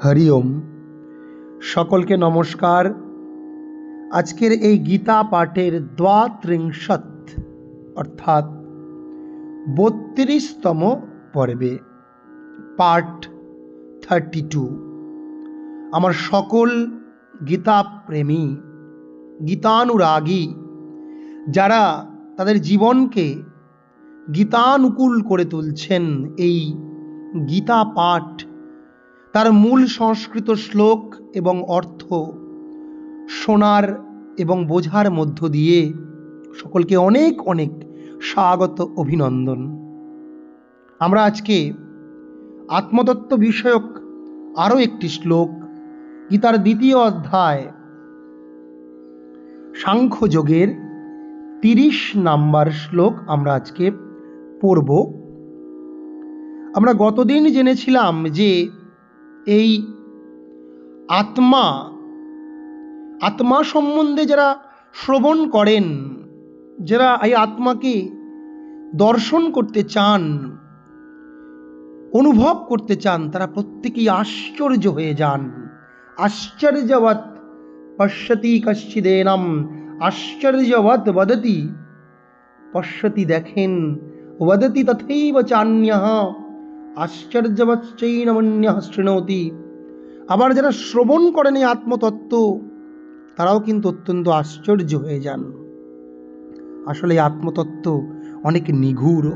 হরি ওম। সকলকে নমস্কার। আজকের এই গীতা পাঠের দ্বাত্রিংশৎ অর্থাৎ 32তম পর্বে পার্ট 32। আমার সকল গীতা প্রেমী, গীতানুরাগী যারা তাদের জীবনকে গীতানুকূল করে তুলছেন, এই গীতা পাঠ তার মূল সংস্কৃত শ্লোক এবং অর্থ শোনার এবং বোঝার মধ্য দিয়ে সকলকে অনেক অনেক স্বাগত, অভিনন্দন। আমরা আজকে আত্মতত্ত্ব বিষয়ক আরও একটি শ্লোক, গীতার 2য় অধ্যায় সাংখ্যযোগের 30 নম্বর শ্লোক আমরা আজকে পড়ব। আমরা গতদিন জেনেছিলাম যে এই আত্মা সম্বন্ধে যারা শ্রবণ করেন, যারা এই আত্মাকে দর্শন করতে চান, অনুভব করতে চান, তারা প্রত্যেকেই আশ্চর্য হয়ে যান। আশ্চর্যবৎ পশ্যতি কশ্চিদেনম, আশ্চর্যবৎ বদতি, পশ্যতি দেখেন, বদতি তথৈব চান্যঃ, আশ্চর্যবচ্চৈনমন্যঃ শৃণোতি। আবার যারা শ্রবণ করেন এই আত্মতত্ত্ব, তারাও কিন্তু অত্যন্ত আশ্চর্য হয়ে যান। আসলে এই আত্মতত্ত্ব অনেক নিগূঢ়,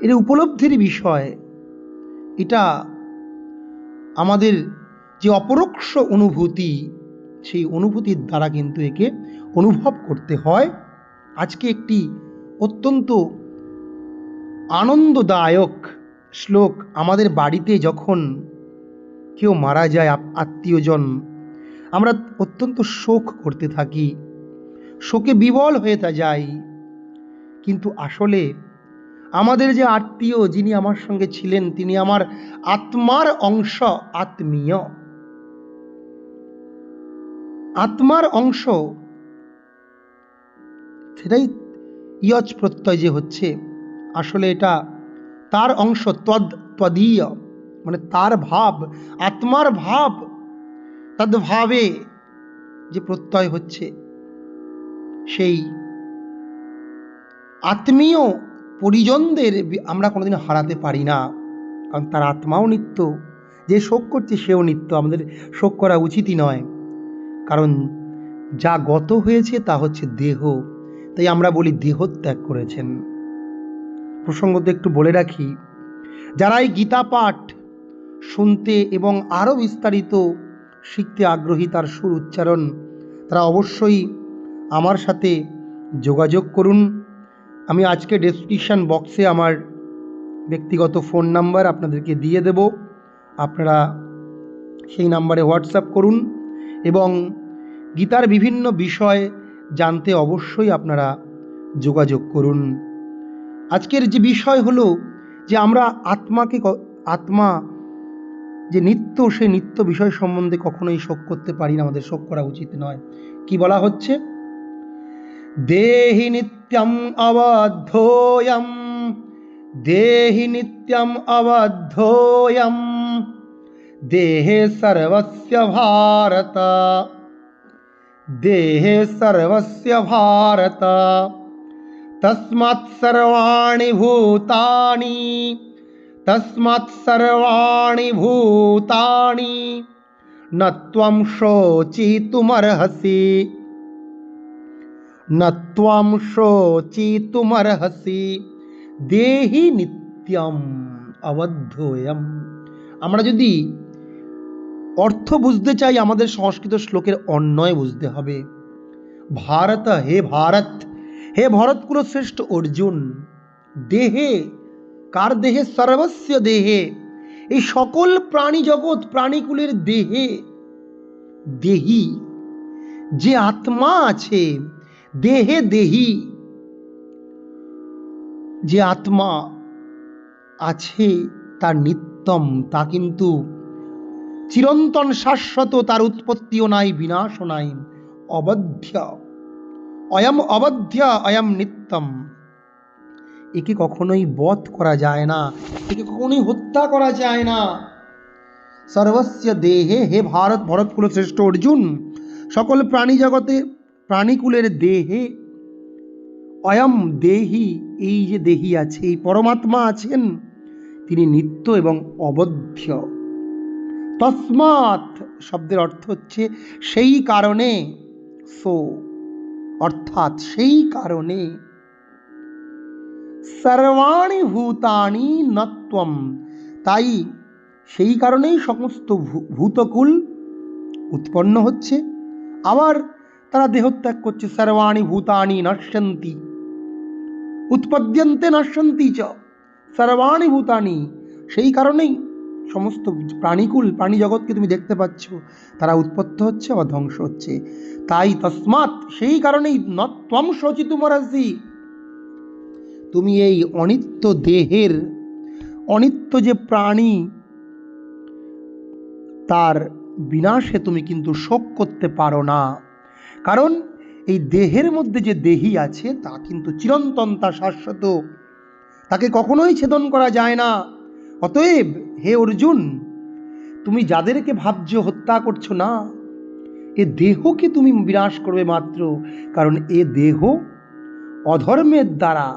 এর উপলব্ধির বিষয়। এটা আমাদের যে অপরোক্ষ অনুভূতি, সেই অনুভূতির দ্বারা কিন্তু একে অনুভব করতে হয়। আজকে একটি অত্যন্ত আনন্দদায়ক শ্লোক। আমাদের বাড়িতে যখন কেউ মারা যায়, আত্মীয়জন, আমরা অত্যন্ত শোক করতে থাকি, শোকে বিবল হয়ে যাই। কিন্তু আসলে আমাদের যে আত্মীয়, যিনি আমার সঙ্গে ছিলেন, তিনি আমার আত্মার অংশ, আত্মীয়, আত্মার অংশ। সেটাই ইয়জ প্রত্যয় যে হচ্ছে, আসলে এটা তার অংশ, ত্বদীয়, মানে তার ভাব, আত্মার ভাব, তদ্ভাবে যে প্রত্যয় হচ্ছে, সেই আত্মীয় পরিজনদের আমরা কোনোদিন হারাতে পারি না, কারণ তার আত্মাও নিত্য। যে শোক করছে সেও নিত্য, আমাদের শোক করা উচিতই নয়, কারণ যা গত হয়েছে তা হচ্ছে দেহ। তাই আমরা বলি দেহত্যাগ করেছেন। প্রসঙ্গত একটু বলে রাখি, যারা এই গীতা পাঠ শুনতে এবং আরও বিস্তারিত শিখতে আগ্রহী, তার সুর উচ্চারণ, তারা অবশ্যই আমার সাথে যোগাযোগ করুন। আমি আজকে ডেসক্রিপশন বক্সে আমার ব্যক্তিগত ফোন নাম্বার আপনাদেরকে দিয়ে দেব। আপনারা সেই নাম্বারে হোয়াটসঅ্যাপ করুন এবং গীতার বিভিন্ন বিষয় জানতে অবশ্যই আপনারা যোগাযোগ করুন। আজকের যে বিষয় হলো যে আমরা আত্মা যে নিত্য, সেই নিত্য বিষয় সম্বন্ধে কখনোই শোক করতে পারি না, আমাদের শোক করা উচিত নয়। কি বলা হচ্ছে? দেহি নিত্যম অবদ্ধোয়ম, দেহি নিত্যম অবদ্ধোয়ম, দেহে সর্বস্য ভারত, দেহে সর্বস্য ভারত, তস্মাৎ সর্বাণি ভূতানি, তস্মাৎ সর্বাণি ভূতানি ন ত্বং শোচিতুমর্হসি, ন ত্বং শোচিতুমর্হসি, দেহি নিত্যম অবদ্ধোয়ম। আমরা যদি অর্থ বুঝতে চাই, আমাদের সংস্কৃত শ্লোকের অন্বয় বুঝতে হবে। ভারত, হে ভারত, হে ভরতকুল শ্রেষ্ঠ অর্জুন, দেহে, কার দেহে? সর্বস্য দেহে, এই সকল প্রাণী জগৎ, প্রাণীকুলের দেহে, দেহি যে আত্মা আছে, দেহে দেহি যে আত্মা আছে, তার নিত্যম, তা কিন্তু চিরন্তন, শাশ্বত, তার উৎপত্তিও নাই, বিনাশও নাই। অবধ্য, অয়ম অবধ্য, অয়ম নিত্যম। একে কখনোই বধ করা যায় না, একে কখনোই হত্যা করা যায় না। সর্বস্য দেহে, হে ভরতকুল শ্রেষ্ঠ অর্জুন, সকল প্রাণী জগতে প্রাণীকুলের দেহে, অয়ম দেহি, এই যে দেহি আছে, এই পরমাত্মা আছেন, তিনি নিত্য এবং অবধ্য। তস্মাৎ শব্দের অর্থ হচ্ছে সেই কারণে, সো অর্থাৎ সেই কারণে, সর্বাণি ভূতানি নত্বম, তাই সেই কারণেই সমস্ত ভূতকুল উৎপন্ন হচ্ছে, আবার তারা দেহত্যাগ করছে। সর্বাণি ভূতানি নশ্যন্তি উৎপদ্যন্তে নশ্যন্তি চ, সর্বাণি ভূতানি, সেই কারণেই সমস্ত প্রাণীকুল প্রাণী জগৎকে তুমি দেখতে পাচ্ছ, তারা উৎপত্ত হচ্ছে বা ধ্বংস হচ্ছে। তাই তস্মাৎ, সেই কারণেই ন ত্বম শোচিতুমর্হসি, তুমি এই অনিত্য দেহের, অনিত্য যে প্রাণী, তার বিনাশে তুমি কিন্তু শোক করতে পারো না। কারণ এই দেহের মধ্যে যে দেহি আছে তা কিন্তু চিরন্তন, তা শাশ্বত, তাকে কখনোই ছেদন করা যায় না। অতএব হে অর্জুন, তুমি যাদেরকে ভাবছ হত্যা করছো না, এ দেহকে তুমি বিনাশ করবে মাত্র, কারণ এ দেহ অধর্মের দ্বারা,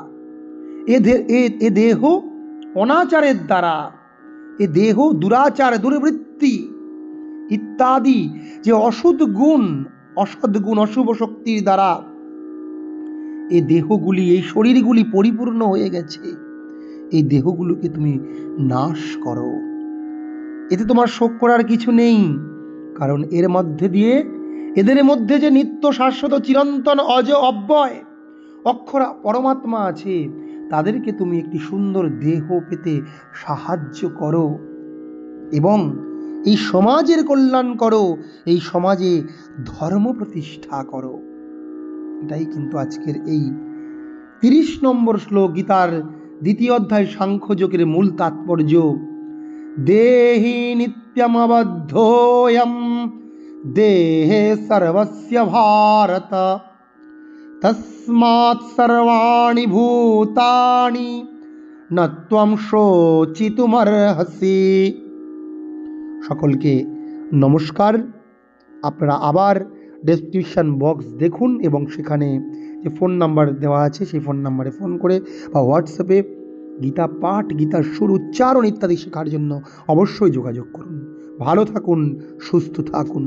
এ দেহ অনাচারের দ্বারা, এ দেহ দুরাচার দুর্বৃত্তি ইত্যাদি যে অসৎ গুণ, অশুভ শক্তির দ্বারা এই দেহগুলি, এই শরীরগুলি পরিপূর্ণ হয়ে গেছে। এই দেহগুলোকে তুমি নাশ করো, এতে তোমার শোক করার কিছু নেই। কারণ এর মধ্যে দিয়ে, এদের মধ্যে যে নিত্য শাশ্বত চিরন্তন অজ অব্যয় অক্ষরা পরমাত্মা আছে, তাদেরকে তুমি একটি সুন্দর দেহ পেতে সাহায্য করো এবং এই সমাজের কল্যাণ করো, এই সমাজে ধর্ম প্রতিষ্ঠা করো। এটাই কিন্তু আজকের এই 30 নম্বর শ্লোক, গীতার 2য় অধ্যায় সাংখ্যযোগের মূল তাৎপর্য। দেহি নিত্যমবদ্ধোয়ম দেহে সর্বস্য ভারত, তস্মাৎ সর্বাণি ভূতানি ন ত্বম শোচিতুমর্হসি। সকলকে নমস্কার। আপনারা আবার ডেসক্রিপশন বক্স দেখুন এবং সেখানে যে ফোন নাম্বার দেওয়া আছে সেই ফোন নাম্বারে ফোন করে বা হোয়াটসঅ্যাপে গীতা পাঠ, গীতার সুর, উচ্চারণ ইত্যাদি শেখার জন্য অবশ্যই যোগাযোগ করুন। ভালো থাকুন, সুস্থ থাকুন।